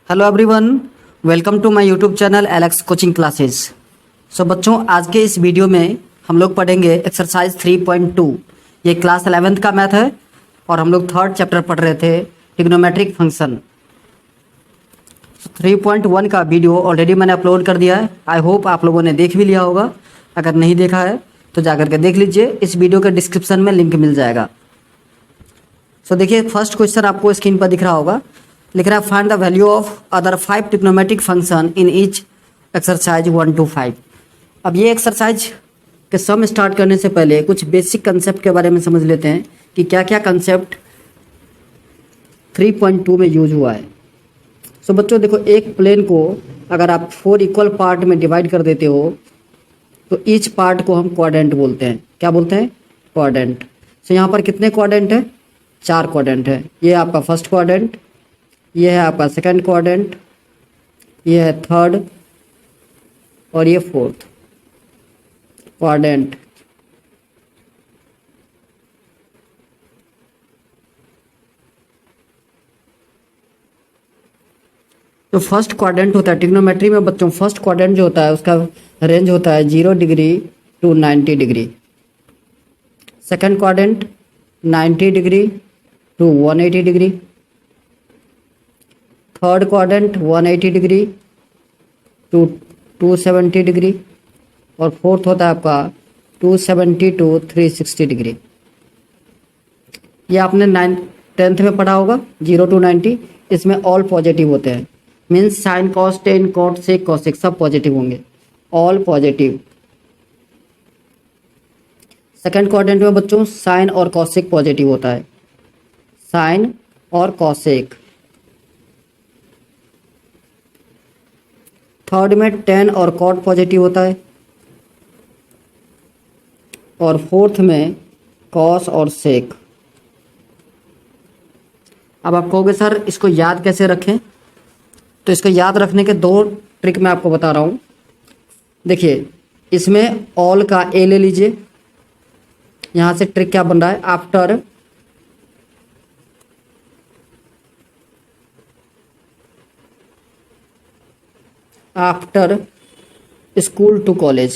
Hello everyone, welcome to my YouTube channel Alex coaching classes. So बच्चों, आज के इस वीडियो में हम लोग पढ़ेंगे एक्सरसाइज 3.2। ये क्लास 11th का मैथ है और हम लोग थर्ड चैप्टर पढ़ रहे थे ट्रिग्नोमेट्रिक फंक्शन। 3.1 का वीडियो ऑलरेडी मैंने अपलोड कर दिया है। आई होप आप लोगों ने देख भी लिया होगा। अगर नहीं देखा है तो जा करके देख लीजिए, इस वीडियो के डिस्क्रिप्शन में लिंक मिल जाएगा। सो देखिए, फर्स्ट क्वेश्चन आपको स्क्रीन पर दिख रहा होगा, लिख रहा है find the value of other 5 trigonometric function in each exercise 1 to 5। अब ये एक्सरसाइज के सम स्टार्ट करने से पहले कुछ बेसिक कंसेप्ट के बारे में समझ लेते हैं कि क्या क्या कंसेप्ट 3.2 में यूज हुआ है। सो बच्चों देखो, एक प्लेन को अगर आप 4 इक्वल पार्ट में डिवाइड कर देते हो तो ईच पार्ट को हम क्वाड्रेंट बोलते हैं। क्या बोलते हैं? क्वाड्रेंट। सो यहाँ पर कितने क्वाड्रेंट है? 4 क्वाड्रेंट है। ये आपका फर्स्ट क्वाड्रेंट, ये है आपका सेकंड क्वाड्रेंट, ये है थर्ड और ये फोर्थ क्वाड्रेंट। जो फर्स्ट क्वाड्रेंट होता है ट्रिग्नोमेट्री में बच्चों, फर्स्ट क्वाड्रेंट जो होता है उसका रेंज होता है 0 degree to 90 degree. Second quadrant 90 degree to 180 degree. Third quadrant 180 degree to 270 degree और फोर्थ होता है आपका 270 टू 360 डिग्री। ये आपने 10th में पढ़ा होगा, 0 to 90। इसमें ऑल पॉजिटिव होते हैं, means sine cos tan cot sec cosec सब पॉजिटिव होंगे, ऑल पॉजिटिव। सेकंड क्वाड्रेंट में बच्चों साइन और कॉसेक पॉजिटिव होता है, साइन और कॉसेक। थर्ड में टेन और कॉट पॉजिटिव होता है और फोर्थ में कॉस और सेक। अब आप कहोगे सर इसको याद कैसे रखें? तो इसको याद रखने के 2 ट्रिक मैं आपको बता रहा हूँ। देखिए, इसमें ऑल का ए ले लीजिए। यहाँ से ट्रिक क्या बन रहा है? After school to college.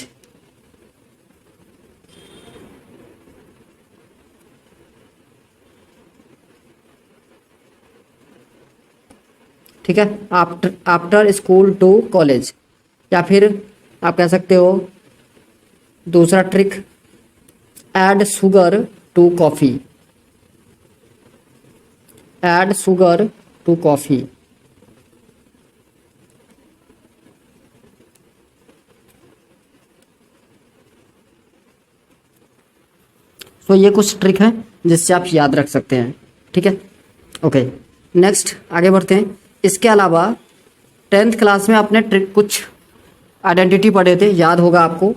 ठीक है, आफ्टर स्कूल टू कॉलेज। या फिर आप कह सकते हो दूसरा trick, add sugar to coffee. Add sugar to coffee. तो ये कुछ ट्रिक है जिससे आप याद रख सकते हैं। ठीक है, ओके, नेक्स्ट आगे बढ़ते हैं। इसके अलावा 10th क्लास में आपने ट्रिक कुछ आइडेंटिटी पढ़े थे, याद होगा आपको,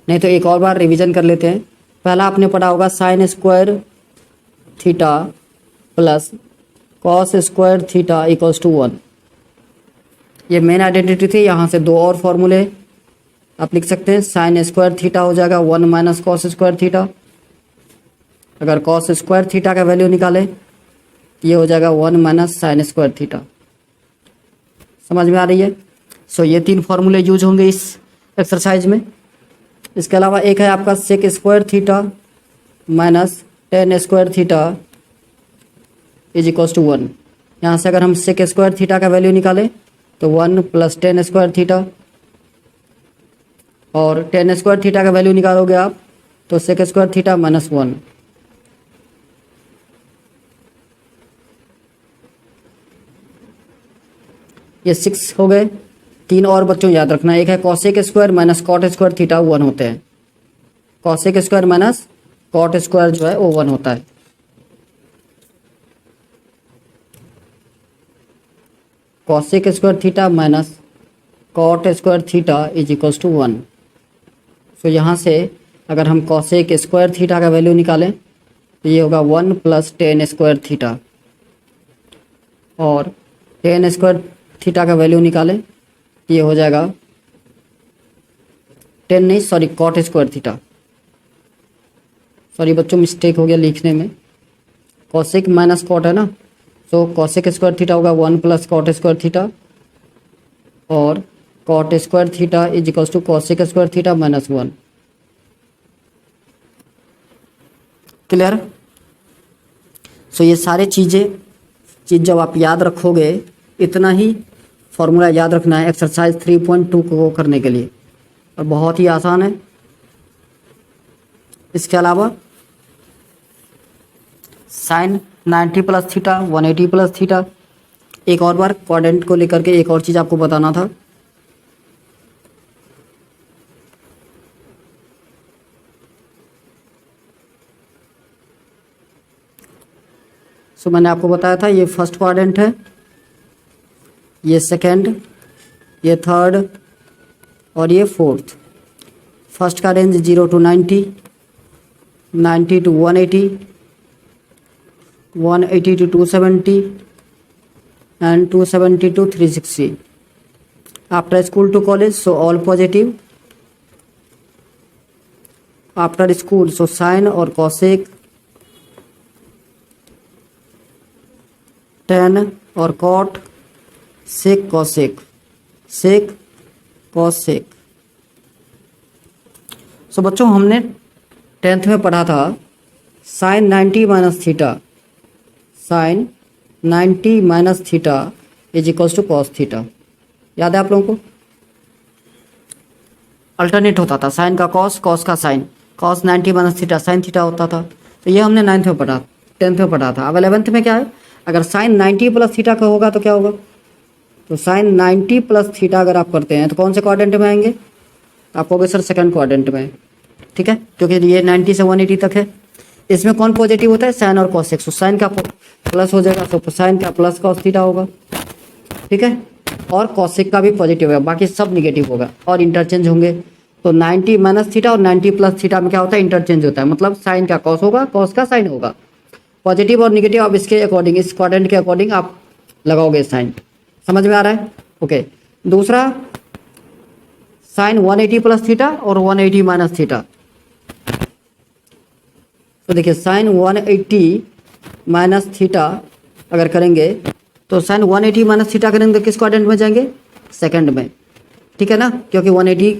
नहीं तो एक और बार रिवीजन कर लेते हैं। पहला आपने पढ़ा होगा sine square theta plus cos square theta equals to 1। ये मेन आइडेंटिटी थी। यहाँ से 2 और फॉर्मूले आप लिख सकते हैं। साइन स्क्वायर थीटा हो जाएगा 1 माइनस कॉस स्क्वायर थीटा। अगर कॉस स्क्वायर थीटा का वैल्यू निकालें, ये हो जाएगा 1 माइनस साइन स्क्वायर थीटा। समझ में आ रही है? सो ये 3 फॉर्मूले यूज होंगे इस एक्सरसाइज में। इसके अलावा एक है आपका sec square theta minus tan square theta is equals to 1। यहाँ से अगर हम सेक स्क्वायर थीटा का वैल्यू निकालें तो 1 प्लस टेन स्क्वायर थीटा, और टेन स्क्वायर थीटा का वैल्यू निकालोगे आप तो सेक स्क्वायर थीटा माइनस 1। ये 6 हो गए। 3 और बच्चों याद रखना, एक है cosec square minus cot square theta 1 होते हैं। Cosec square minus cot square जो है वो 1 होता है। Cosec square theta minus cot square theta is equals to 1। So यहाँ से अगर हम कॉसेक स्क्वायर थीटा का वैल्यू निकालें तो ये होगा 1 प्लस टेन स्क्वायर थीटा, और टेन स्क्वायर थीटा का वैल्यू निकालें ये हो जाएगा 10 नहीं sorry cot square theta. Sorry बच्चों, मिस्टेक हो गया लिखने में, कॉसेक माइनस कॉट है ना, सो कॉसेक स्क्वायर थीटा होगा 1 प्लस कॉट स्क्वायर थीटा, और cot square theta is equals to cosec square theta minus 1। Clear? So ये सारे चीज़ जब आप याद रखोगे, इतना ही फॉर्मूला याद रखना है एक्सरसाइज 3.2 को करने के लिए, और बहुत ही आसान है। इसके अलावा sine 90 plus theta 180 plus theta, एक और बार क्वाड्रेंट को लेकर के एक और चीज़ आपको बताना था। सो मैंने आपको बताया था ये फर्स्ट क्वाड्रेंट है, ये सेकंड, ये थर्ड और ये फोर्थ। फर्स्ट का range 0 to 90, 90 to 180, 180 to 270 and 270 to 360. After school to college, so all positive. After school, so sine और cosec, tan और cot, sec cosec, sec cosec. So बच्चों हमने 10th में पढ़ा था sine 90 minus theta, sine 90 minus theta is equals to cos theta. याद है आप लोगों को? अल्टरनेट होता था, साइन का कॉस, कॉस का sine, cos 90 minus theta sine theta होता था। तो ये हमने 9th में पढ़ा, 10th में पढ़ा था। अब 11th में क्या है, अगर साइन 90 प्लस थीटा का होगा तो क्या होगा, तो साइन 90 प्लस थीटा अगर आप करते हैं तो कौन से क्वाड्रेंट में आएंगे, आप कहोगे सर सेकंड क्वाड्रेंट में। ठीक है, क्योंकि ये 90 से 180 तक है। इसमें कौन पॉजिटिव होता है, साइन और कॉसेक। सो साइन का प्लस हो जाएगा, तो साइन का प्लस कॉस थीटा होगा। ठीक है, और कॉसेक का भी पॉजिटिव है, बाकी सब निगेटिव होगा और इंटरचेंज होंगे। तो 90 माइनस थीटा और 90 प्लस थीटा में क्या होता है, इंटरचेंज होता है। मतलब साइन का कॉस होगा, कॉस का साइन होगा। पॉजिटिव और निगेटिव अब इसके अकॉर्डिंग, इस क्वाड्रेंट के अकॉर्डिंग आप लगाओगे साइन। समझ में आ रहा है? ओके। दूसरा साइन 180 प्लस थीटा और 180 माइनस थीटा। तो देखिए साइन 180 माइनस थीटा अगर करेंगे तो साइन 180 माइनस थीटा करेंगे तो किस क्वाड्रेंट में जाएंगे, सेकंड में। ठीक है ना, क्योंकि 180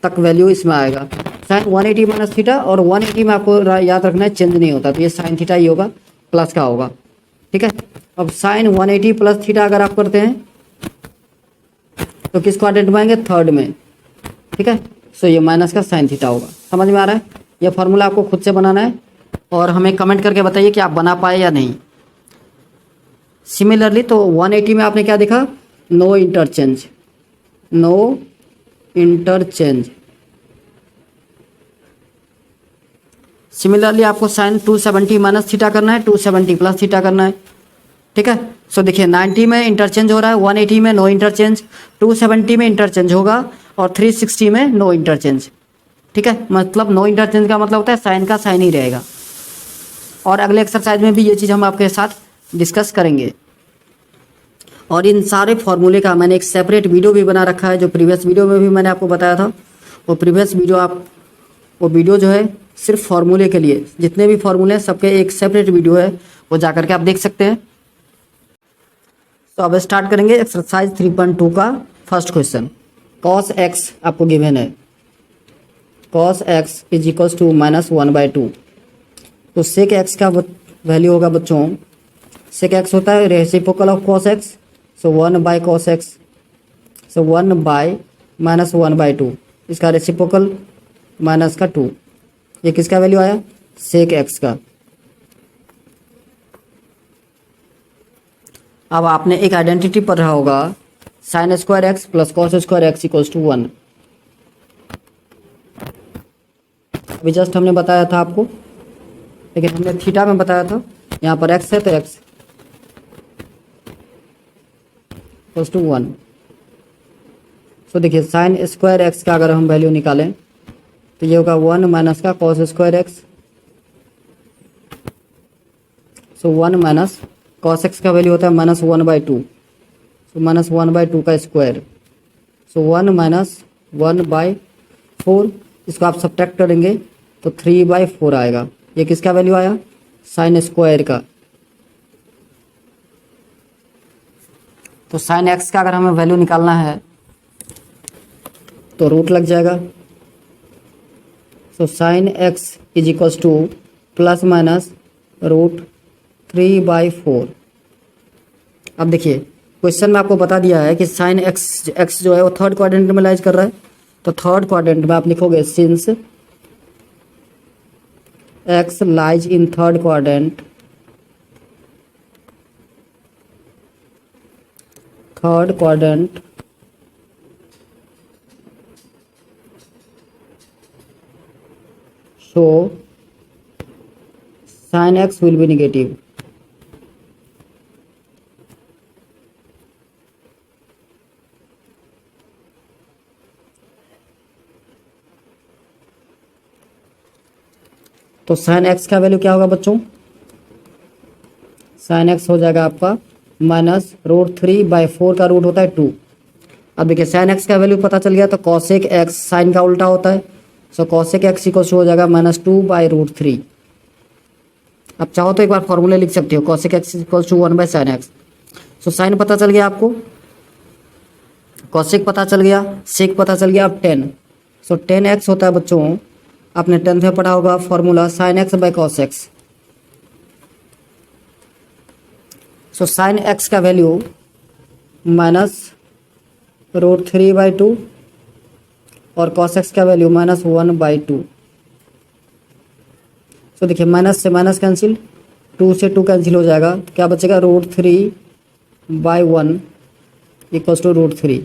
तक वैल्यू इसमें आएगा। साइन 180 माइनस थीटा और 180 में आपको याद रखना है चेंज नहीं होता, तो ये साइन थीटा ही होगा, प्लस का होगा। ठीक है, अब साइन 180 प्लस थीटा अगर आप करते हैं तो किस क्वाड्रेंट में आएंगे, थर्ड में। ठीक है, सो ये माइनस का साइन थीटा होगा। समझ में आ रहा है? ये फार्मूला आपको खुद से बनाना है और हमें कमेंट करके बताइए कि आप बना पाए या नहीं। सिमिलरली तो 180 में आपने क्या देखा, no interchange, no interchange. Similarly आपको साइन 270 माइनस थीटा करना है, 270 प्लस थीटा करना है। ठीक है, सो देखिए 90 में इंटरचेंज हो रहा है, 180 में नो इंटरचेंज, 270 में इंटरचेंज होगा और 360 में नो इंटरचेंज। ठीक है, मतलब नो इंटरचेंज का मतलब होता है साइन का साइन ही रहेगा। और अगले एक्सरसाइज में भी ये चीज़ हम आपके साथ डिस्कस करेंगे। और इन सारे फॉर्मूले का मैंने एक सेपरेट वीडियो भी बना रखा है, जो प्रीवियस वीडियो में भी मैंने आपको बताया था। वो प्रीवियस वीडियो वो वीडियो जो है सिर्फ फार्मूले के लिए, जितने भी फार्मूले हैं सबके एक सेपरेट वीडियो है, वो जा करके आप देख सकते हैं। तो अब स्टार्ट करेंगे एक्सरसाइज 3.2 का फर्स्ट क्वेश्चन। कॉस एक्स आपको गिवन है, cos x is equals to -1/2। तो सेक एक्स का वैल्यू होगा बच्चों, सेक एक्स होता है reciprocal of cos x, so 1/cos x, सो 1/-1/2, इसका रेसिप्रोकल माइनस का 2। ये किसका वैल्यू आया, सेक एक्स का। अब आपने एक आइडेंटिटी पढ़ा होगा, sine square x plus cos square x equals to 1। अभी जस्ट हमने बताया था आपको, लेकिन हमने थीटा में बताया था। यहाँ पर एक्स है तो एक्स इक्वल्स टू 1। सो देखिए साइन स्क्वायर एक्स का अगर हम वैल्यू निकालें तो ये होगा 1 माइनस का cos square x, so 1 minus cos x का वैल्यू होता है -1/2, सो -1/2 का स्क्वायर, सो 1 माइनस 1/4। इसको आप सब्ट्रैक्ट करेंगे तो 3/4 आएगा। ये किसका वैल्यू आया, साइन स्क्वायर का। तो साइन एक्स का अगर हमें वैल्यू निकालना है तो रूट लग जाएगा। सो sine x is equals to plus minus √3/4। अब देखिए क्वेश्चन में आपको बता दिया है कि साइन एक्स जो है वो थर्ड क्वाड्रेंट में लाइज कर रहा है, तो थर्ड क्वाड्रेंट में आप लिखोगे since x lies in third quadrant, so sin x will be negative। तो sin x का वैल्यू क्या होगा बच्चों? sin x हो जाएगा आपका -√3/4 का रूट होता है 2। अब देखिए sin x का वैल्यू पता चल गया, तो cosec x साइन का उल्टा होता है, सो cosec x इक्वल हो जाएगा -2/√3। अब चाहो तो एक बार फॉर्मूले लिख सकते हो, cosec x equal to 1/sin x। So sine पता चल गया आपको, cosec पता चल गया, sec पता चल गया, अब 10। सो 10x होता है बच्चों, आपने 10th में पढ़ा होगा फॉर्मूला sin x/cos x। सो sin x का वैल्यू -√3/2 और cos x का वैल्यू -1/2। सो देखिए माइनस से माइनस कैंसिल, 2 से 2 कैंसिल हो जाएगा, तो क्या बचेगा √3/1 इक्वल्स टू √3।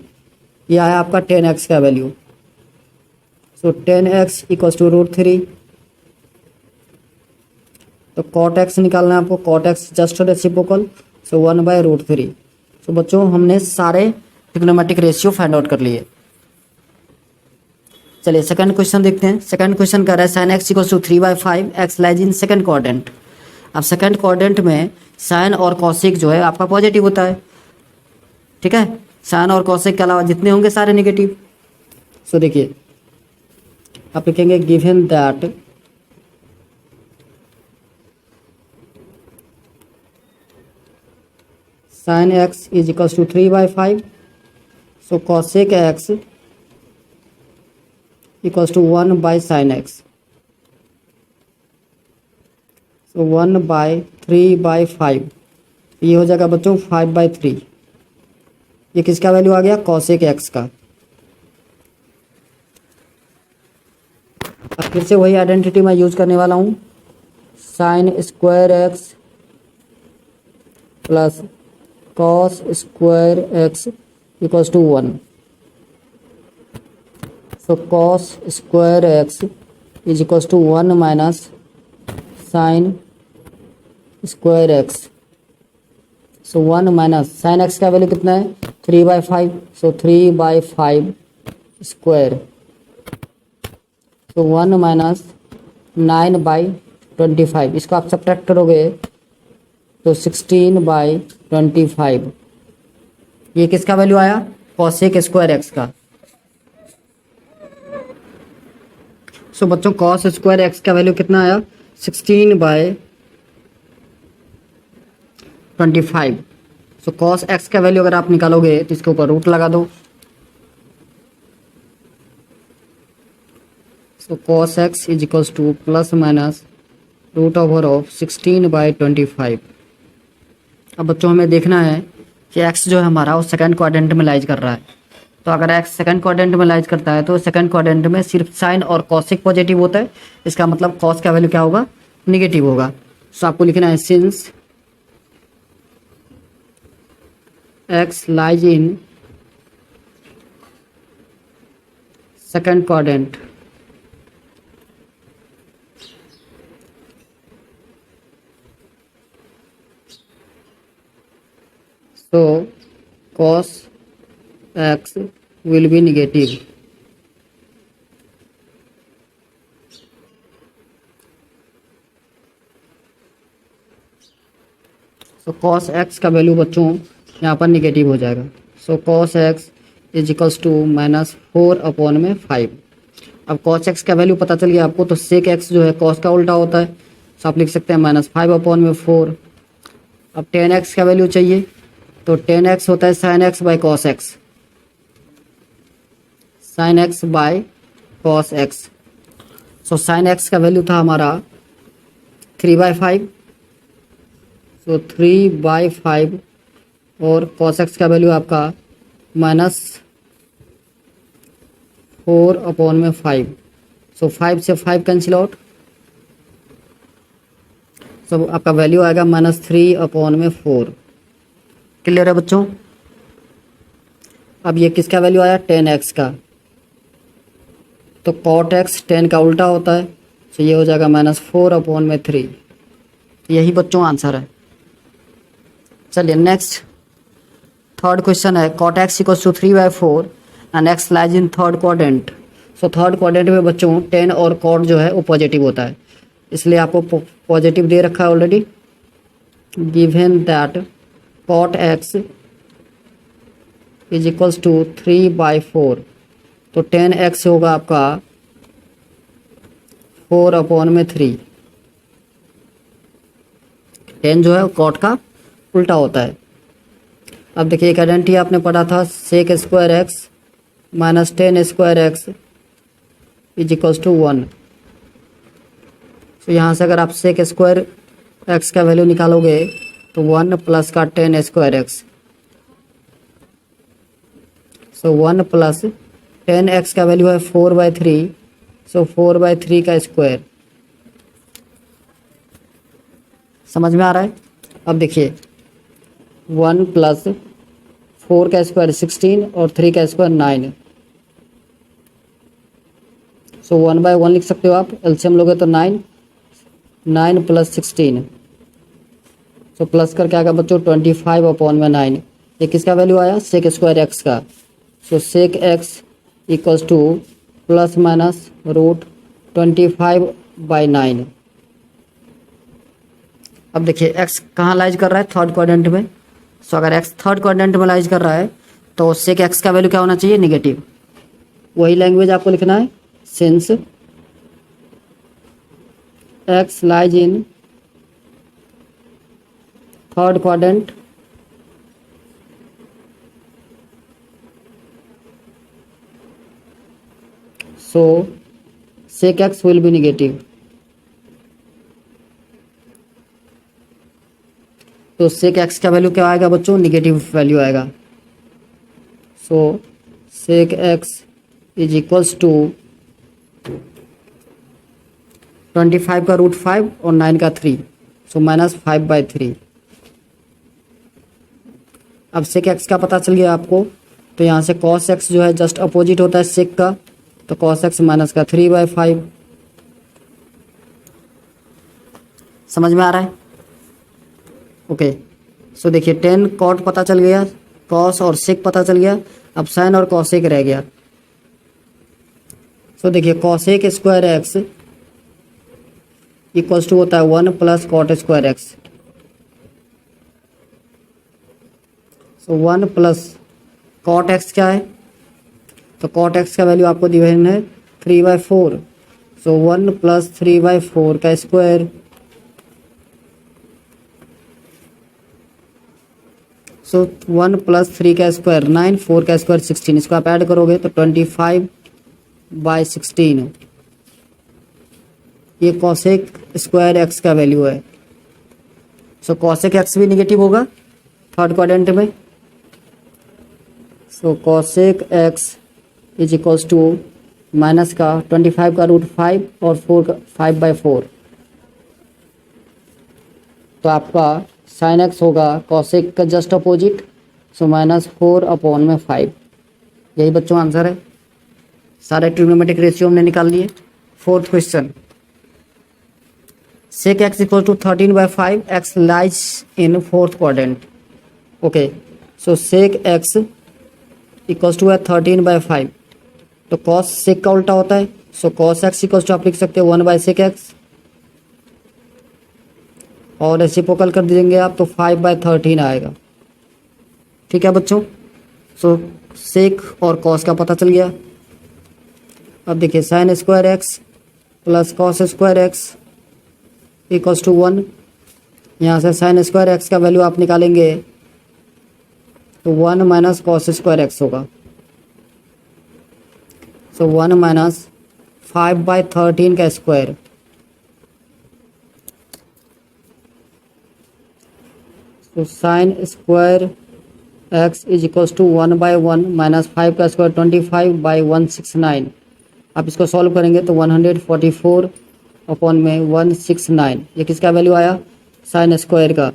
यह आया आपका 10x का value. So 10x equals to √3। तो cot x निकालना है आपको, cot x जस्ट रेसिप्रोकल, सो 1/√3। सो बच्चों हमने सारे ट्रिग्नोमेट्रिक रेशियो फाइंड आउट कर लिए। चलिए सेकंड क्वेश्चन देखते हैं। सेकंड क्वेश्चन कह रहा है sine x equals to 3/5 x lies in second quadrant. अब सेकंड क्वाड्रेंट में साइन और कॉसेक जो है आपका पॉजिटिव होता है, ठीक है। साइन और कॉसेक के अलावा जितने होंगे सारे नेगेटिव। सो देखिए आप लिखेंगे given that sine x is equals to 3/5, so cosec x equals to 1/sin x। So 1/3/5 ये हो जाएगा बच्चों 5/3। ये किसका वैल्यू आ गया? कॉसेक एक्स का। अब फिर से वही आइडेंटिटी मैं यूज करने वाला हूँ, sine square x plus cos square x equals to 1। So cos square x is equals to 1 minus sin square x। So 1 minus sin x का वैल्यू कितना है? 3/5। So 3/5 square. So 1 minus 9/25। इसको आप subtract करोगे तो 16/25। ये किसका वैल्यू आया? cosec स्क्वायर x का। सो बच्चों cos स्क्वायर एक्स का वैल्यू कितना आया? 16/25। सो cos एक्स का वैल्यू अगर आप निकालोगे तो इसके ऊपर रूट लगा दो। सो cos x is equals to plus minus √16/25। अब बच्चों हमें देखना है कि x जो है हमारा वो सेकंड क्वाड्रेंट में लाइज कर रहा है। तो अगर x सेकंड क्वाड्रेंट में लाइज करता है तो सेकंड क्वाड्रेंट में सिर्फ साइन और कॉसेक पॉजिटिव होता है, इसका मतलब कॉस का वैल्यू क्या होगा? निगेटिव होगा। सो आपको लिखना है since x lies in second quadrant, so cos x will be negative। so cos x का वैल्यू बच्चों यहाँ पर निगेटिव हो जाएगा। so cos x is equals to -4/5। अब cos x का वैल्यू पता चल गया आपको, तो sec x जो है cos का उल्टा होता है, तो आप लिख सकते हैं -5/4। अब tan x का वैल्यू चाहिए, तो टेन एक्स होता है sine x by cos x, sign x by cos x. So sine x का वैल्यू था हमारा 3/5, सो 3/5 और कॉस एक्स का वैल्यू आपका -4/5। सो 5 से 5 कैंसिल आउट, सो आपका वैल्यू आएगा -3/4। क्लियर है बच्चों? अब ये किसका वैल्यू आया? 10x का। तो cot x 10 का उल्टा होता है, तो ये हो जाएगा -4/3। यही बच्चों आंसर है। चलिए नेक्स्ट थर्ड क्वेश्चन है, cot x = 3/4 and x lies in third quadrant. So third quadrant में बच्चों 10 और cot जो है वो पॉजिटिव होता है, इसलिए आपको पॉजिटिव दे रखा है already. Given that cot x = 3/4, तो 10x होगा आपका 4/3। 10 जो है cot का उल्टा होता है। अब देखिए एक आइडेंटिटी आपने पढ़ा था, sec² x - 10² x = 1। तो यहाँ से अगर आप sec² x का वैल्यू निकालोगे तो 1 प्लस का 10² x, सो 1 प्लस 10x का वैल्यू है 4/3, सो 4/3 का स्क्वायर। समझ में आ रहा है? अब देखिए 1 प्लस 4 का स्क्वायर 16 और 3 का स्क्वायर 9, सो 1/1 लिख सकते हो आप। एलसीएम लोगे तो 9 प्लस 16, सो प्लस करके आएगा बच्चों 25/9। ये किसका वैल्यू आया? sec² x का। सो sec x = ±√25/9। अब देखिए x कहाँ लाइज कर रहा है? थर्ड क्वाड्रेंट में। सो अगर x थर्ड क्वाड्रेंट में लाइज कर रहा है तो sec x का वैल्यू क्या होना चाहिए? नेगेटिव। वही लैंग्वेज आपको लिखना है, since x lies in third quadrant so sec x will be negative। तो sec x का वैल्यू क्या आएगा बच्चों? नेगेटिव वैल्यू आएगा। सो sec x = 25 का √5 और 9 का 3, सो -5/3। अब sec x का पता चल गया आपको, तो यहाँ से cos x जो है जस्ट अपोजिट होता है sec का, तो cos x माइनस का 3/5। समझ में आ रहा है? ओके। सो देखिए 10 cot पता चल गया, cos और sec पता चल गया, अब sin और cosec रह गया। सो देखिए cosec² x = होता है 1 प्लस cot² x। सो 1 प्लस cot x क्या है? तो cot x का वैल्यू आपको दिया है 3/4, सो 1 प्लस 3/4 का स्क्वायर, सो 1 प्लस 3 का स्क्वायर 9, 4 का स्क्वायर 16। इसको आप ऐड करोगे तो 25/16। ये cosec² x का वैल्यू है। सो cosec x भी निगेटिव होगा थर्ड क्वाड्रेंट में। सो cosec x = माइनस का 25 का √5 और 4 का 5/4, तो आपका sin x होगा cosec का जस्ट अपोजिट, सो -4/5। यही बच्चों आंसर है। सारे ट्रिग्नोमेट्रिक रेशियो हमने निकाल लिए। Fourth question, sec x = 13/5, x lies in fourth quadrant। Okay, so sec x = 13/5, तो cos sec का उल्टा होता है, सो cos x = आप लिख सकते हो 1/sec x, और रेसिप्रोकल कर देंगे आप तो 5/13 आएगा। ठीक है बच्चों, सो sec और cos का पता चल गया। अब देखिए sin² x plus cos² x = 1। यहाँ से sin² x का वैल्यू आप निकालेंगे तो 1 माइनस कॉस स्क्वायर एक्स होगा। सो 1 माइनस 5/13 का स्क्वायर, तो sine square x is equals to 1/1 minus 5 का स्क्वायर 25/169। आप इसको सॉल्व करेंगे तो 144 अपॉन में 169, ये किसका वैल्यू आया, साइन स्क्वायर का।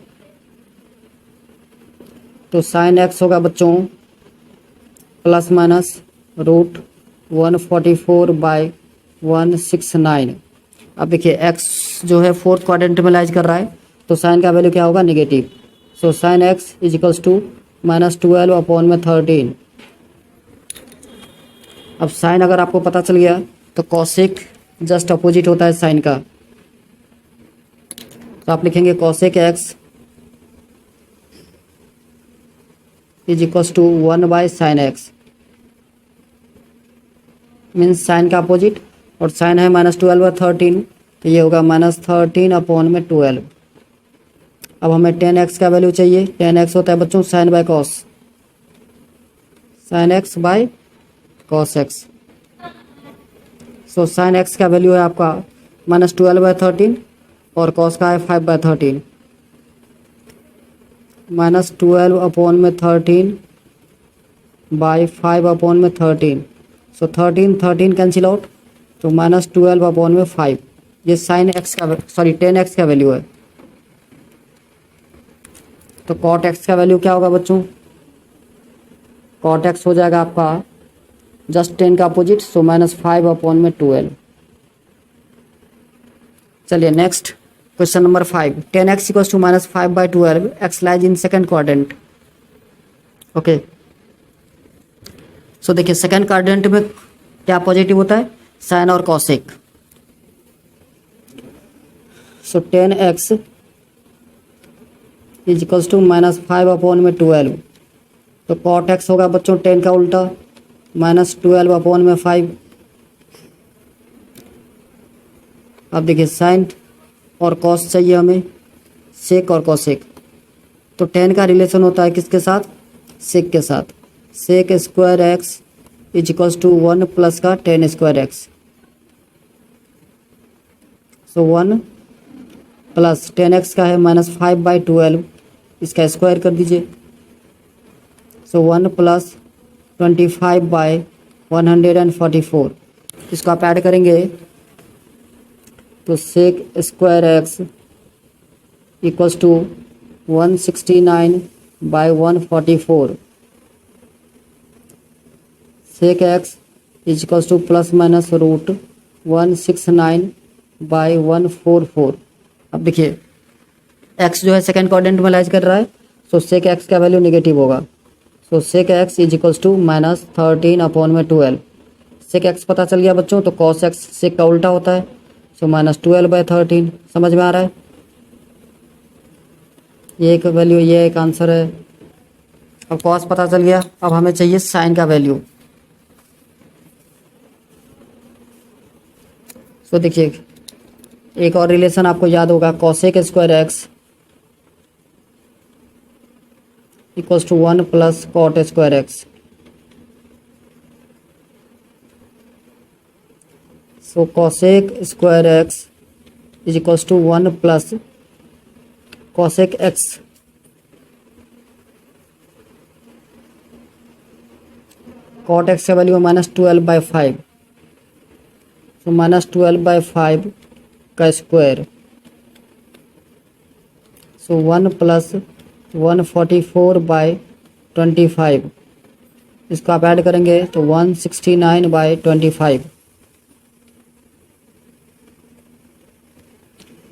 तो साइन एक्स होगा बच्चों प्लस माइनस रूट 144/169। अब देखिए एक्स जो है फोर्थ क्वाड्रेंट में लाइज कर रहा है, तो साइन का वैल्यू क्या होगा, negative. So sine x is equals to -12 upon में 13। अब साइन अगर आपको पता चल गया तो कॉसेक जस्ट अपोजिट होता है साइन का, तो आप लिखेंगे cosec x is equals to 1/sin x, means sine का अपोजिट, और साइन है -12/13, तो ये होगा -13 अपॉन में 12। अब हमें tan x का वैल्यू चाहिए। tan x होता है बच्चों sine by cos, sine x by cos x. So sine x का वैल्यू है आपका -12/13 और कॉस का है 5/13, -12 अपॉन में 13/5 अपॉन में 13। सो 13 कैंसिल आउट, तो -12 अपॉन में 5, ये साइन एक्स का tan x का वैल्यू है। तो cot x का वैल्यू क्या होगा बच्चों, cot x हो जाएगा आपका जस्ट 10 का अपोजिट, सो -5 अपॉन में 12। चलिए next question number 5, tan x equals to -5/12, x lies in second quadrant. Okay, so देखिए सेकेंड क्वाड्रेंट में क्या पॉजिटिव होता है, साइन और cosec. So tan x is equals to -5 upon में 12, तो cot x होगा बच्चों 10 का उल्टा, -12 अपॉन में 5। अब देखिए साइन और कॉस चाहिए हमें, सेक और कॉसेक, तो tan का रिलेशन होता है किसके साथ, सेक के साथ। Sec square x is equals to 1 plus का tan square x, so 1 plus tan x का है -5/12, इसका स्क्वायर कर दीजिए, सो 1 प्लस 25/144। इसको आप ऐड करेंगे तो sec square x equals to 169/144, sec x is equals to plus minus root 169/144। अब देखिए x जो है सेकेंड क्वाड्रेंट में लाइज कर रहा है, सो सेक x का वैल्यू नेगेटिव होगा। So sec x is equals to -13 upon में 12। सेक x पता चल गया बच्चों, तो कॉस x सेक का उल्टा होता है, सो -12/13। समझ में आ रहा है, ये एक वैल्यू, ये एक आंसर है। अब कॉस पता चल गया, अब हमें चाहिए साइन का वैल्यू। सो देखिए एक और रिलेशन आपको याद होगा, cosec square x equals to 1 plus cot square x. So cosec square x is equals to 1 plus cosec x, cot x का वैल्यू -12/5, सो -12/5 का स्क्वायर, सो 1 प्लस 144/25। इसको आप ऐड करेंगे तो 169/25।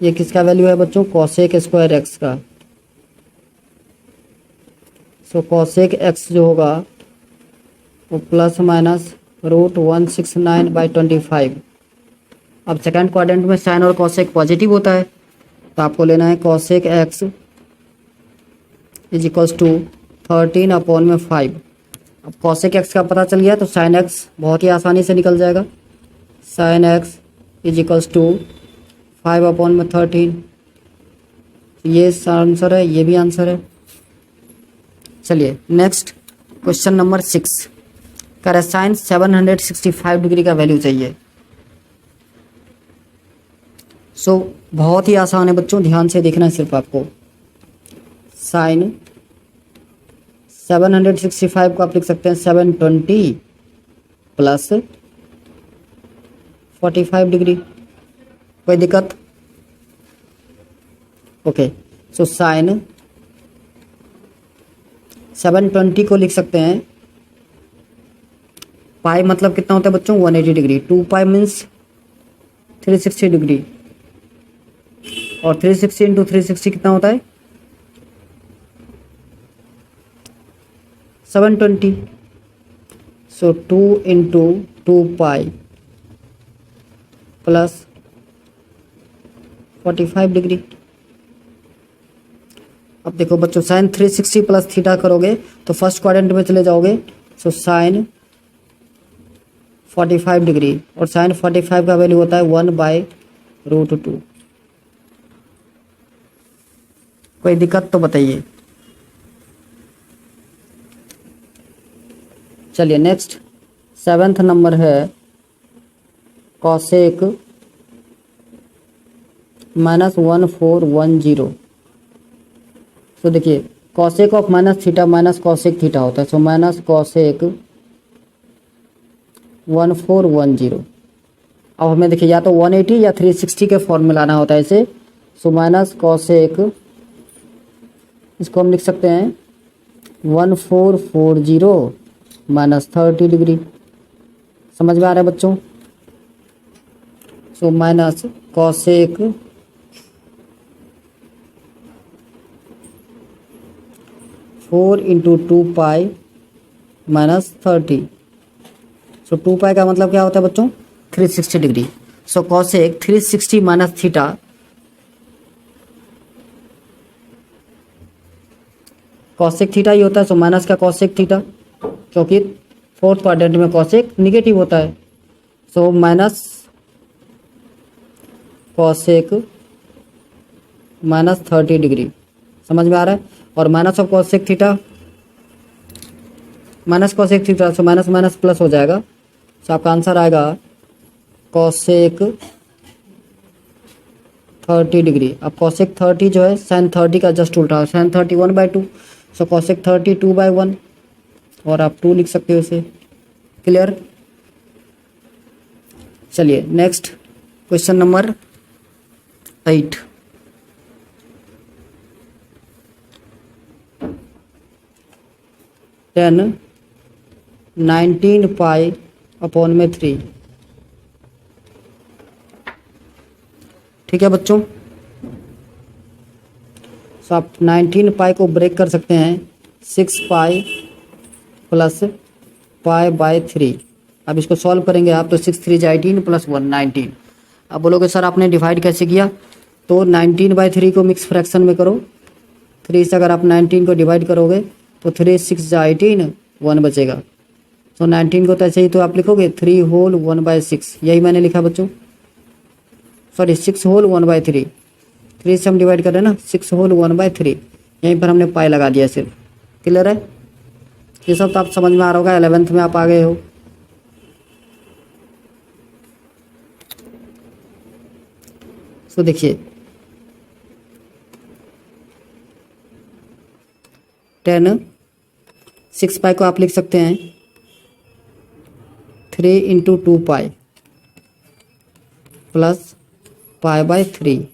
ये किसका वैल्यू है बच्चों, कॉसेक स्क्वायर एक्स का। सो कॉसेक एक्स जो होगा वो प्लस माइनस रूट 169/25। अब सेकेंड क्वाड्रेंट में साइन और कॉसेक पॉजिटिव होता है, तो आपको लेना है cosec x is equals to 13 upon में 5। अब कॉसेक एक्स का पता चल गया तो साइन एक्स बहुत ही आसानी से निकल जाएगा। Sine x is equals to 5 upon में 13, ये आंसर है, ये भी आंसर है। चलिए नेक्स्ट क्वेश्चन नंबर 6 कह रहा है साइन 765 डिग्री का वैल्यू चाहिए। सो बहुत ही आसान है बच्चों, ध्यान से देखना है सिर्फ आपको। साइन 765 को आप लिख सकते हैं 720 प्लस 45 डिग्री। कोई दिक्कत? ओके, सो साइन 720 को लिख सकते हैं, पाई मतलब कितना होता है बच्चों 180 डिग्री, 2 पाई मीन्स 360 डिग्री, और 360 इंटू 360 कितना होता है 720। सो 2 इंटू 2 पाई प्लस 45 डिग्री। अब देखो बच्चों साइन 360 प्लस थीटा करोगे तो फर्स्ट क्वाड्रेंट में चले जाओगे। सो साइन 45 डिग्री, और साइन 45 का वैल्यू होता है 1/√2। कोई दिक्कत तो बताइए। चलिए नेक्स्ट 7th नंबर है कॉसेक -1410। तो देखिए cosec of minus theta minus cosec theta होता है। So minus cosec 1410। अब हमें देखिए या तो 180 या 360 के फॉर्म में लाना होता है इसे। सो माइनस कॉसेक, इसको हम लिख सकते हैं 1440 माइनस 30 डिग्री। समझ में आ रहा है बच्चों? So minus cosec 4 into 2 pi minus 30। So 2 pi का मतलब क्या होता है बच्चों 360 degree. So cosec 360 minus theta, cosec theta ही होता है। सो माइनस का कॉसेक थीटा, क्योंकि फोर्थ क्वाड्रेंट में कॉसेक निगेटिव होता है। So minus cosec minus 30 degree. समझ में आ रहा है? और minus of cosec theta, minus cosec theta, so minus minus plus हो जाएगा। सो आपका आंसर आएगा कॉसेक 30 डिग्री। अब कॉसेक 30 जो है साइन 30 का जस्ट उल्टा है, साइन 30 1/2। सो कॉसेक 30 2/1, और आप 2 लिख सकते हो इसे। क्लियर? चलिए next question number 8 10 19 pi upon में 3। ठीक है बच्चों? सो आप 19 पाई को ब्रेक कर सकते हैं 6 पाई प्लस पाई/3। अब इसको सॉल्व करेंगे आप तो 6 3 18 प्लस 1 19। अब बोलोगे सर आपने डिवाइड कैसे किया? तो 19/3 को मिक्स फ्रैक्शन में करो। 3 से अगर आप 19 को डिवाइड करोगे तो 3 6 18 1 बचेगा। तो 19 को तो ऐसे ही तो आप लिखोगे 3 होल 1/6। यही मैंने लिखा बच्चों, सॉरी 6 होल 1/3। 3 से हम डिवाइड कर रहे हैं ना, 6 होल 1/3। यहीं पर हमने पाई लगा दिया सिर्फ। क्लियर है? ये सब तो आप समझ में आ रहा होगा, 11th में आप आ गए हो। तो देखिए 10 6 पाई को आप लिख सकते हैं 3 इंटू 2 पाई प्लस पाई/3।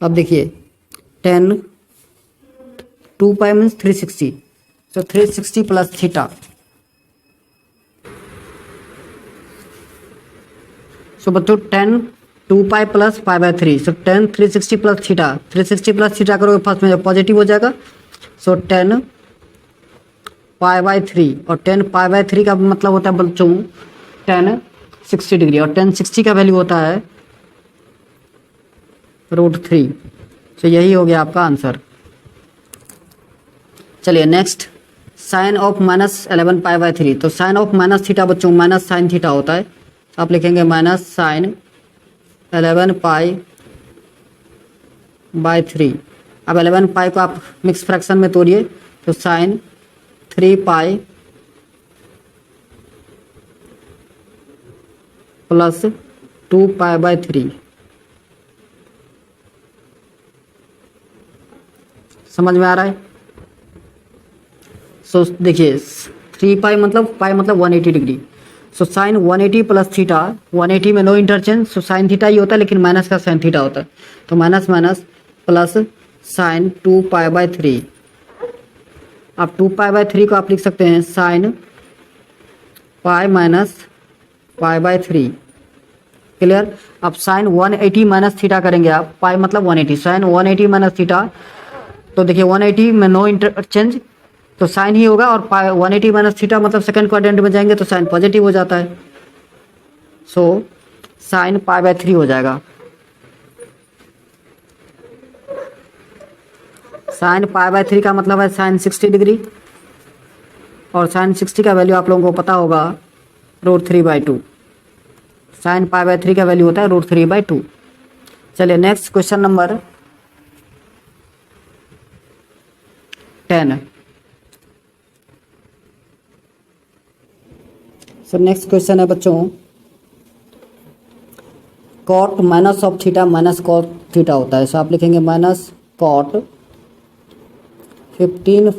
अब देखिए 10 2 पाई मीन्स 360। सो 360 प्लस थीटा। सो बच्चों 10 2 पाई प्लस पाई/3। सो 10 360 प्लस थीटा। 360 प्लस थीटा करोगे फर्स्ट में पॉजिटिव हो जाएगा। सो 10 पाई/3, और 10 पाई/3 का मतलब होता है बच्चों 10 60 डिग्री, और 10 60 का वैल्यू होता है √3। तो यही हो गया आपका आंसर। चलिए नेक्स्ट साइन ऑफ -11 पाई/3। तो साइन ऑफ माइनस थीटा बच्चों माइनस साइन थीटा होता है। आप लिखेंगे माइनस साइन 11 पाई बाय 3। अब 11 पाई को आप मिक्स फ्रैक्शन में तोड़िए तो sine 3 pi plus 2 pi by 3। समझ में आ रहा है? सो देखिए 3 पाई मतलब 180 degree. So sine 180 plus theta, 180 में no interchange, so sine theta ही होता है लेकिन माइनस का साइन थीटा होता है, तो minus minus plus sign 2 pi by 3। अब 2 पाई बाय 3 को आप लिख सकते हैं sine pi minus pi by 3। Clear? अब साइन 180 माइनस थीटा करेंगे आप, पाई मतलब 180, साइन 180 माइनस थीटा, तो देखिए 180 में नो इंटरचेंज तो साइन ही होगा, और 180 माइनस थीटा मतलब सेकंड क्वाड्रेंट में जाएंगे तो साइन पॉजिटिव हो जाता है। सो साइन पाई बाय 3 हो जाएगा। साइन पाई बाय 3 का मतलब है साइन 60 डिग्री, और साइन 60 का वैल्यू आप लोगों को पता होगा √3/2। साइन पाई बाय 3 का वैल्यू होता है √3/2। चलिए next question number 10। So next question है बच्चों, cot minus of theta minus cot theta होता है। सो आप लिखेंगे minus cot 15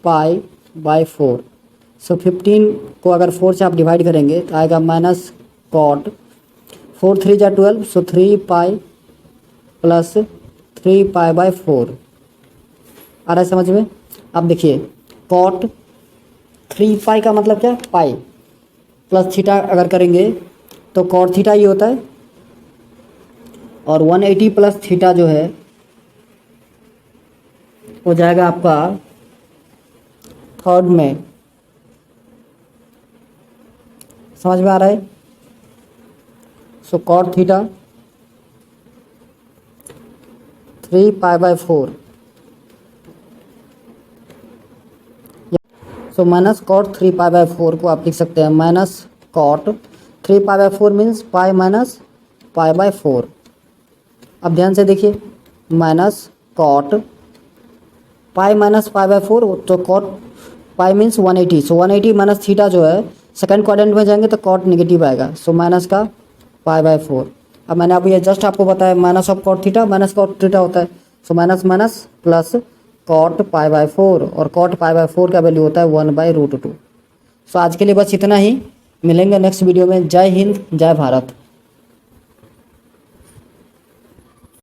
pi by 4। So 15 को अगर 4 से आप डिवाइड करेंगे तो आएगा माइनस कॉट 4 3 जा 12, सो 3 पाई प्लस 3 पाई बाय 4। आ रहा है समझ में? अब देखिए कॉट 3 पाई का मतलब क्या, पाई प्लस थीटा अगर करेंगे तो कॉट थीटा ही होता है, और 180 प्लस थीटा जो है हो जाएगा आपका थर्ड में। समझ में आ रहा है? So cot theta 3 pi by 4। So minus cot 3 pi by 4 को आप लिख सकते हैं minus cot 3 pi by 4 means pi minus pi by 4। अब ध्यान से देखिए minus cot pi minus pi by 4, तो cot pi means 180, so 180 minus theta जो है सेकंड क्वाड्रेंट में जाएंगे तो कॉट नेगेटिव आएगा, सो माइनस का पाई बाय 4। अब मैंने अभी ये जस्ट आपको बताया minus of cot theta minus cot theta होता है, so minus minus plus cot pi by 4, और कॉट पाई बाय 4 का वैल्यू होता है 1/√2। सो आज के लिए बस इतना ही, मिलेंगे नेक्स्ट वीडियो में। जय हिंद, जय भारत।